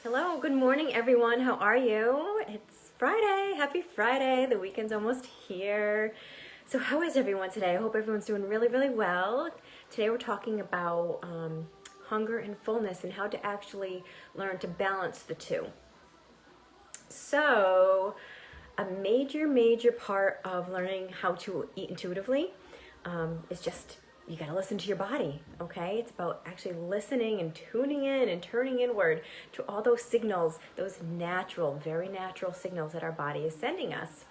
Hello, good morning everyone. How are you? It's Friday. Happy Friday. The weekend's almost here. So how is everyone today? I hope everyone's doing really, really well. Today we're talking about hunger and fullness and how to actually learn to balance the two. So a major part of learning how to eat intuitively is just you got to listen to your body, okay? It's about actually listening and tuning in and turning inward to all those signals, those natural, very natural signals that our body is sending us.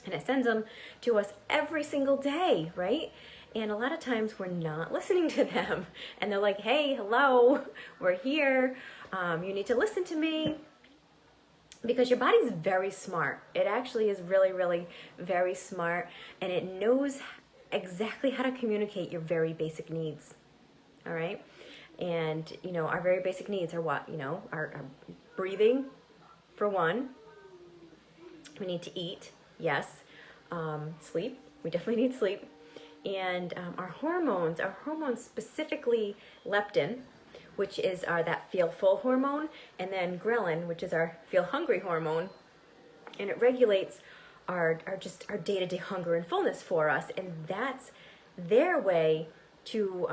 And it sends them to us every single day, right? And a lot of times we're not listening to them. And they're like, hey, hello, we're here. You need to listen to me. Because your body's very smart. It actually is really very smart. And it knows exactly how to communicate your very basic needs. All right. And, our very basic needs are what? Our breathing, for one. We need to eat. Yes. Sleep. We definitely need sleep. And our hormones specifically leptin, which is that feel full hormone, and then ghrelin, which is our feel hungry hormone. And it regulates our day-to-day hunger and fullness for us, and that's their way to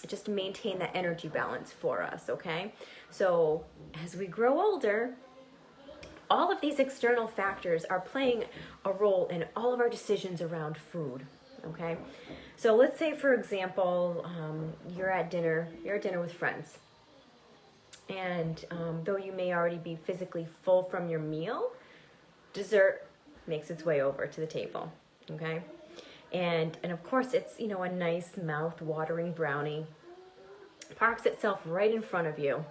just maintain that energy balance for us, okay? So as we grow older, all of these external factors are playing a role in all of our decisions around food, okay? So let's say, for example, you're at dinner with friends, and though you may already be physically full from your meal, dessert makes its way over to the table, okay? And of course it's, a nice mouth-watering brownie parks itself right in front of you.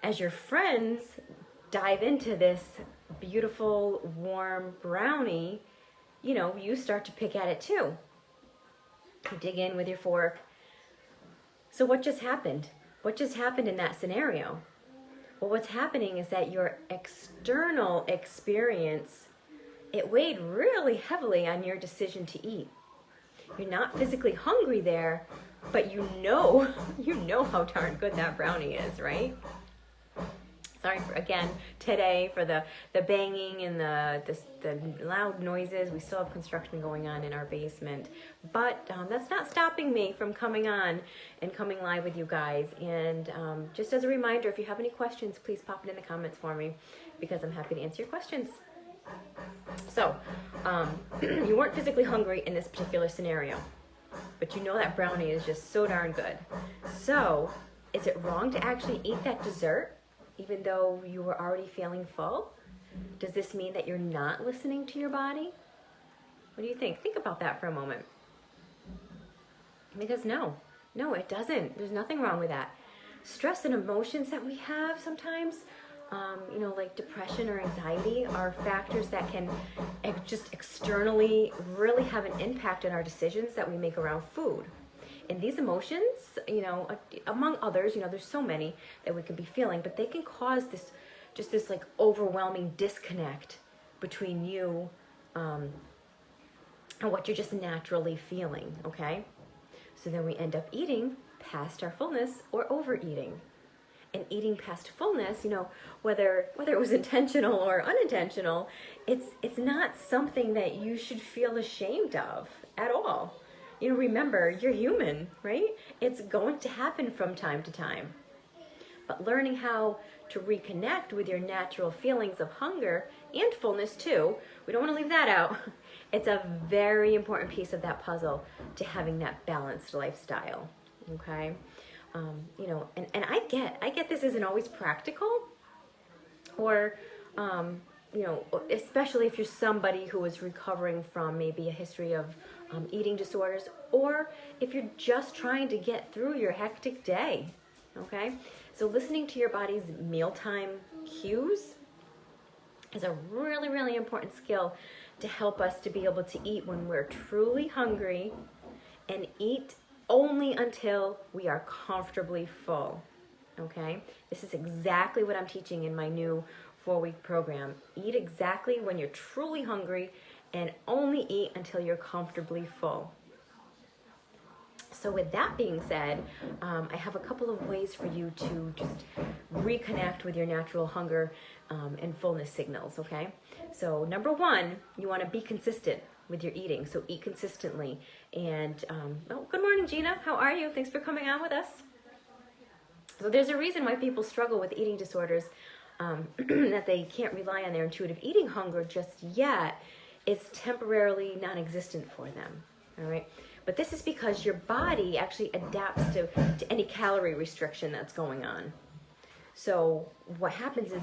As your friends dive into this beautiful, warm brownie, you start to pick at it too. You dig in with your fork. So what just happened? What just happened in that scenario? Well, what's happening is that your external experience, it weighed really heavily on your decision to eat. You're not physically hungry there, but you know how darn good that brownie is, right? Sorry again today for the banging and the loud noises. We still have construction going on in our basement, but that's not stopping me from coming on and coming live with you guys. And just as a reminder, if you have any questions, please pop it in the comments for me, because I'm happy to answer your questions. So, you weren't physically hungry in this particular scenario, but that brownie is just so darn good. So, is it wrong to actually eat that dessert, even though you were already feeling full? Does this mean that you're not listening to your body? What do you think? Think about that for a moment. Because no, it doesn't. There's nothing wrong with that. Stress and emotions that we have sometimes, like depression or anxiety, are factors that can just externally really have an impact on our decisions that we make around food. And these emotions, among others, there's so many that we can be feeling, but they can cause this like overwhelming disconnect between you and what you're just naturally feeling, okay? So then we end up eating past our fullness or overeating. And eating past fullness, whether it was intentional or unintentional, it's not something that you should feel ashamed of at all. Remember, you're human, right? It's going to happen from time to time. But learning how to reconnect with your natural feelings of hunger and fullness too, we don't want to leave that out. It's a very important piece of that puzzle to having that balanced lifestyle, okay? And I get this isn't always practical, or, especially if you're somebody who is recovering from maybe a history of eating disorders, or if you're just trying to get through your hectic day, okay? So listening to your body's mealtime cues is a really important skill to help us to be able to eat when we're truly hungry, and eat only until we are comfortably full, okay? This is exactly what I'm teaching in my new 4-week program. Eat exactly when you're truly hungry, and only eat until you're comfortably full. So with that being said, I have a couple of ways for you to just reconnect with your natural hunger and fullness signals, okay? So number one, you want to be consistent with your eating. So eat consistently. And, good morning, Gina. How are you? Thanks for coming on with us. So there's a reason why people struggle with eating disorders, that they can't rely on their intuitive eating hunger just yet. It's temporarily non-existent for them, all right? But this is because your body actually adapts to any calorie restriction that's going on. So what happens is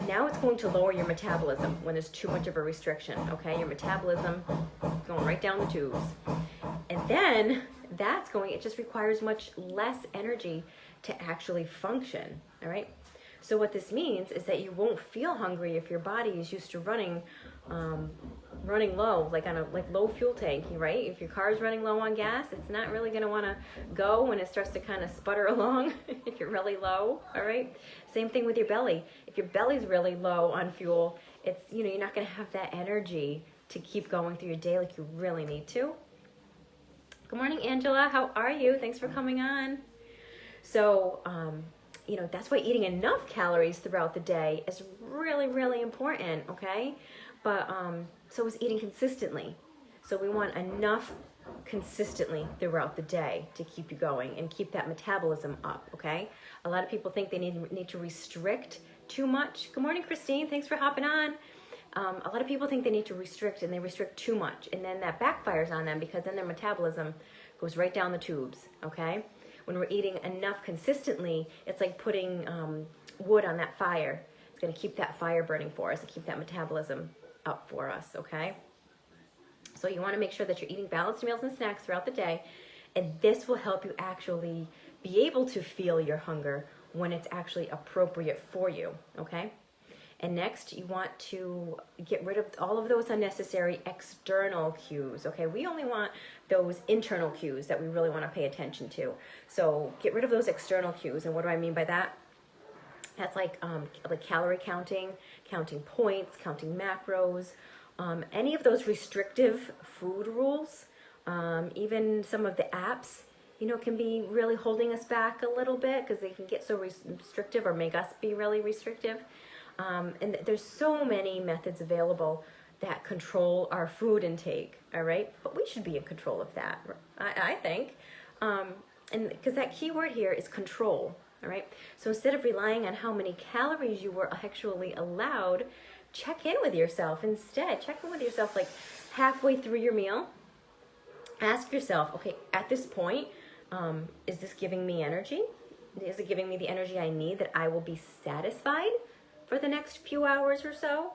now it's going to lower your metabolism when there's too much of a restriction, okay? Your metabolism going right down the tubes. And then it just requires much less energy to actually function, all right? So what this means is that you won't feel hungry if your body is used to running low, like on a low fuel tank, right? If your car is running low on gas, it's not really going to want to go when it starts to kind of sputter along if you're really low, all right? Same thing with your belly. If your belly's really low on fuel, it's, you're not going to have that energy to keep going through your day like you really need to. Good morning, Angela. How are you? Thanks for coming on. So, that's why eating enough calories throughout the day is really, really important, okay? But so is eating consistently. So we want enough consistently throughout the day to keep you going and keep that metabolism up, okay? A lot of people think they need to restrict too much. Good morning, Christine. Thanks for hopping on. A lot of people think they need to restrict, and they restrict too much, and then that backfires on them because then their metabolism goes right down the tubes, okay? When we're eating enough consistently, it's like putting wood on that fire. It's going to keep that fire burning for us and keep that metabolism up for us, okay? So you want to make sure that you're eating balanced meals and snacks throughout the day, and this will help you actually be able to feel your hunger when it's actually appropriate for you, okay? And next, you want to get rid of all of those unnecessary external cues, okay? We only want those internal cues that we really want to pay attention to. So get rid of those external cues. And what do I mean by that? That's like calorie counting, counting points, counting macros, any of those restrictive food rules, even some of the apps, can be really holding us back a little bit because they can get so restrictive or make us be really restrictive. And there's so many methods available that control our food intake, all right? But we should be in control of that, I think. And because that key word here is control, all right? So instead of relying on how many calories you were actually allowed, check in with yourself instead. Check in with yourself like halfway through your meal. Ask yourself, okay, at this point, is this giving me energy? Is it giving me the energy I need that I will be satisfied for the next few hours or so?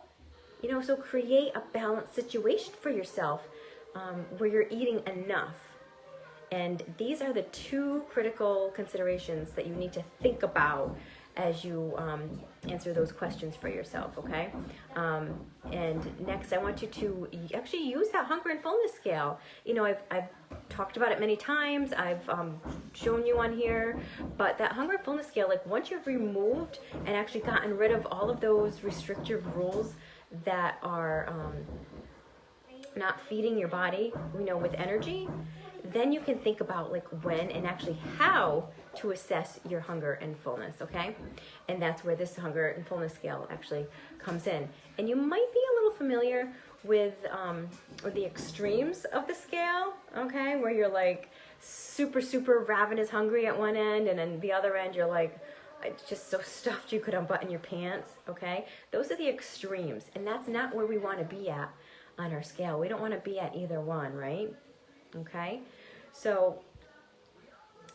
So create a balanced situation for yourself where you're eating enough. And these are the two critical considerations that you need to think about as you answer those questions for yourself, okay? And next, I want you to actually use that hunger and fullness scale. I've talked about it many times. I've shown you on here, but that hunger and fullness scale, like once you've removed and actually gotten rid of all of those restrictive rules that are not feeding your body, with energy, then you can think about like when and actually how to assess your hunger and fullness, okay? And that's where this hunger and fullness scale actually comes in. And you might be a little familiar with the extremes of the scale, okay? Where you're like super, super ravenous hungry at one end, and then the other end you're like just so stuffed you could unbutton your pants, okay? Those are the extremes, and that's not where we want to be at on our scale. We don't want to be at either one, right? Okay, so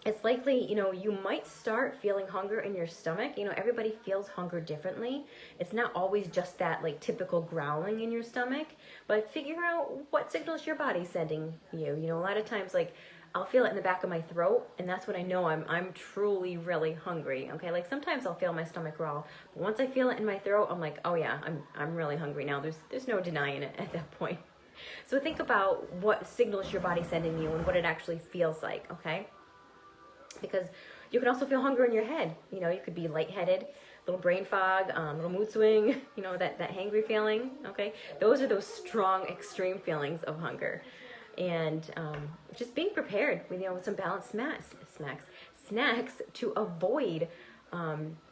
it's likely, you might start feeling hunger in your stomach. Everybody feels hunger differently. It's not always just that like typical growling in your stomach, but figure out what signals your body's sending you. A lot of times like I'll feel it in the back of my throat, and that's when I know I'm truly really hungry. Okay, like sometimes I'll feel my stomach growl, but once I feel it in my throat, I'm like, oh yeah, I'm really hungry now. There's no denying it at that point. So think about what signals your body's sending you and what it actually feels like, okay? Because you can also feel hunger in your head. You could be lightheaded, little brain fog, little mood swing, that hangry feeling, okay? Those are those strong, extreme feelings of hunger. And just being prepared with, with some balanced snacks to avoid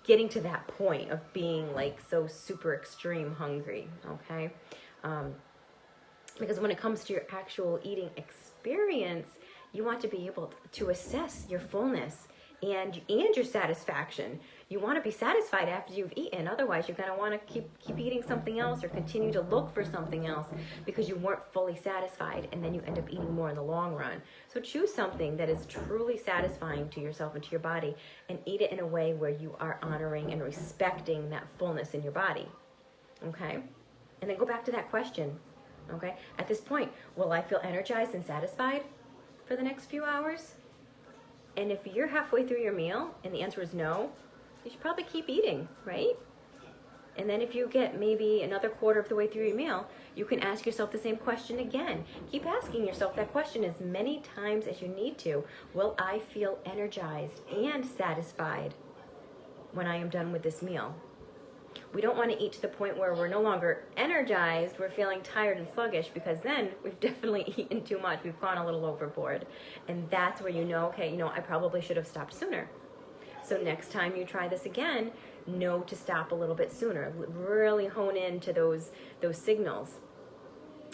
getting to that point of being like so super extreme hungry, okay? Because when it comes to your actual eating experience, you want to be able to assess your fullness and your satisfaction. You want to be satisfied after you've eaten. Otherwise, you're going to want to keep eating something else or continue to look for something else because you weren't fully satisfied, and then you end up eating more in the long run. So choose something that is truly satisfying to yourself and to your body, and eat it in a way where you are honoring and respecting that fullness in your body. Okay? And then go back to that question. Okay? At this point, will I feel energized and satisfied for the next few hours? And if you're halfway through your meal and the answer is no, you should probably keep eating, right? And then if you get maybe another quarter of the way through your meal, you can ask yourself the same question again. Keep asking yourself that question as many times as you need to. Will I feel energized and satisfied when I am done with this meal? We don't want to eat to the point where we're no longer energized, we're feeling tired and sluggish, because then we've definitely eaten too much. We've gone a little overboard. And that's where okay, I probably should have stopped sooner. So next time you try this again, know to stop a little bit sooner. Really hone into those signals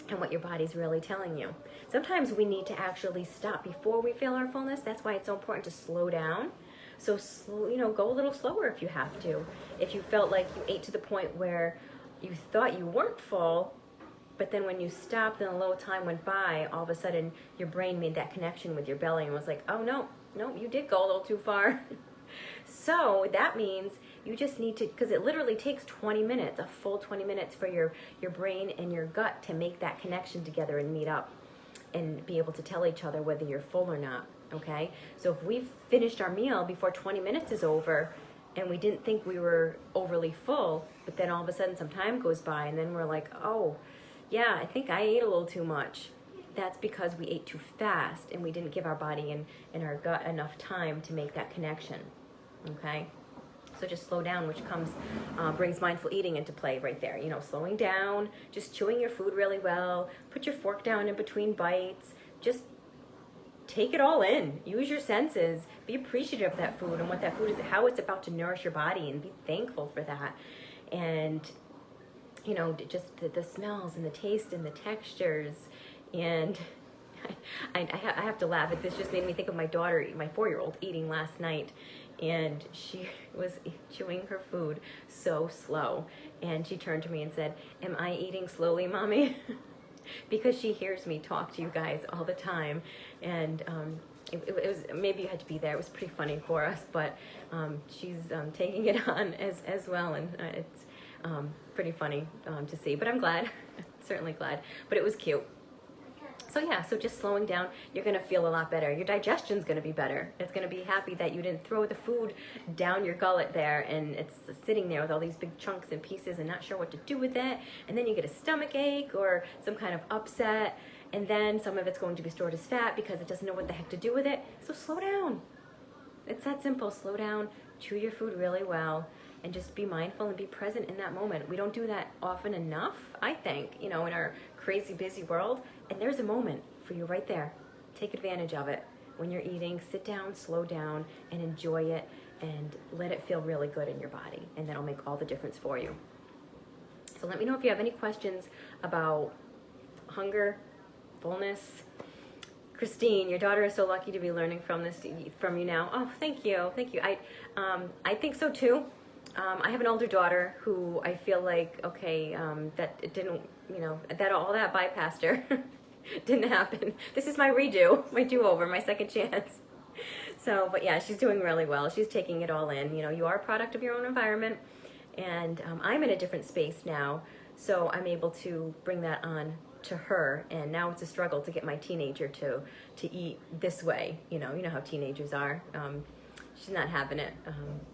and what your body's really telling you. Sometimes we need to actually stop before we feel our fullness. That's why it's so important to slow down. So, go a little slower if you have to. If you felt like you ate to the point where you thought you weren't full, but then when you stopped and a little time went by, all of a sudden your brain made that connection with your belly and was like, oh, no, you did go a little too far. So that means you just need to, because it literally takes 20 minutes, a full 20 minutes for your brain and your gut to make that connection together and meet up and be able to tell each other whether you're full or not, okay? So if we've finished our meal before 20 minutes is over and we didn't think we were overly full, but then all of a sudden some time goes by and then we're like, oh, yeah, I think I ate a little too much. That's because we ate too fast and we didn't give our body and our gut enough time to make that connection. Okay, so just slow down, which brings mindful eating into play right there. Slowing down, just chewing your food really well, put your fork down in between bites, just take it all in, use your senses, be appreciative of that food and what that food is, how it's about to nourish your body, and be thankful for that. And, just the smells and the taste and the textures. And I have to laugh. This just made me think of my daughter, my 4-year-old, eating last night. And she was chewing her food so slow. And she turned to me and said, am I eating slowly, Mommy? Because she hears me talk to you guys all the time. And it was, maybe you had to be there. It was pretty funny for us. But she's taking it on as well. And it's pretty funny to see. But I'm glad. Certainly glad. But it was cute. So just slowing down, you're going to feel a lot better. Your digestion's going to be better. It's going to be happy that you didn't throw the food down your gullet there and it's sitting there with all these big chunks and pieces and not sure what to do with it. And then you get a stomach ache or some kind of upset. And then some of it's going to be stored as fat because it doesn't know what the heck to do with it. So slow down. It's that simple. Slow down, chew your food really well, and just be mindful and be present in that moment. We don't do that often enough, I think, in our crazy busy world. And there's a moment for you right there. Take advantage of it. When you're eating, sit down, slow down, and enjoy it, and let it feel really good in your body. And that'll make all the difference for you. So let me know if you have any questions about hunger, fullness. Christine, your daughter is so lucky to be learning from you now. Oh, thank you. I think so too. I have an older daughter who I feel like, that it didn't, that all that bypassed her. Didn't happen. This is my redo, my do-over, my second chance. So, but yeah, she's doing really well. She's taking it all in. You are a product of your own environment, and I'm in a different space now, so I'm able to bring that on to her. And now it's a struggle to get my teenager to eat this way. You know how teenagers are. She's not having it,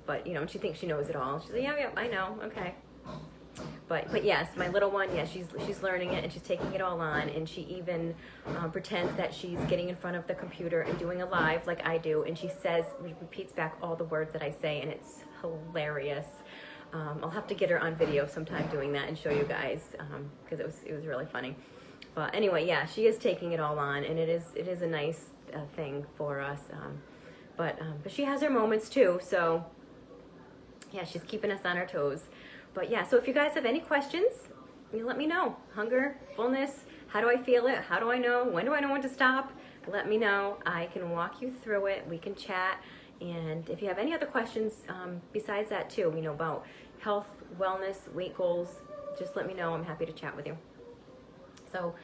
but and she thinks she knows it all. She's like, yeah, I know, okay. But yes, my little one, yes, she's learning it and she's taking it all on, and she even pretends that she's getting in front of the computer and doing a live like I do, and she repeats back all the words that I say, and it's hilarious. I'll have to get her on video sometime doing that and show you guys, because it was really funny. But anyway, yeah, she is taking it all on, and it is a nice thing for us. But she has her moments too, so yeah, she's keeping us on our toes. But yeah, so if you guys have any questions, you let me know. Hunger, fullness, how do I feel it? How do I know? When do I know when to stop? Let me know. I can walk you through it. We can chat. And if you have any other questions besides that too, about health, wellness, weight goals, just let me know. I'm happy to chat with you. So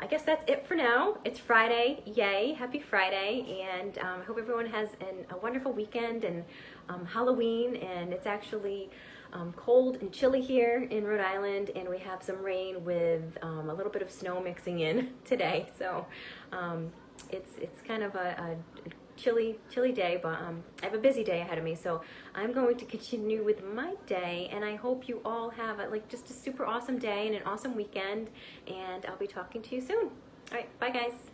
I guess that's it for now. It's Friday. Yay. Happy Friday. And I hope everyone has a wonderful weekend and Halloween. And it's actually cold and chilly here in Rhode Island. And we have some rain with a little bit of snow mixing in today. So it's kind of a chilly day, but I have a busy day ahead of me, so I'm going to continue with my day, and I hope you all have just a super awesome day and an awesome weekend, and I'll be talking to you soon. All right, bye guys.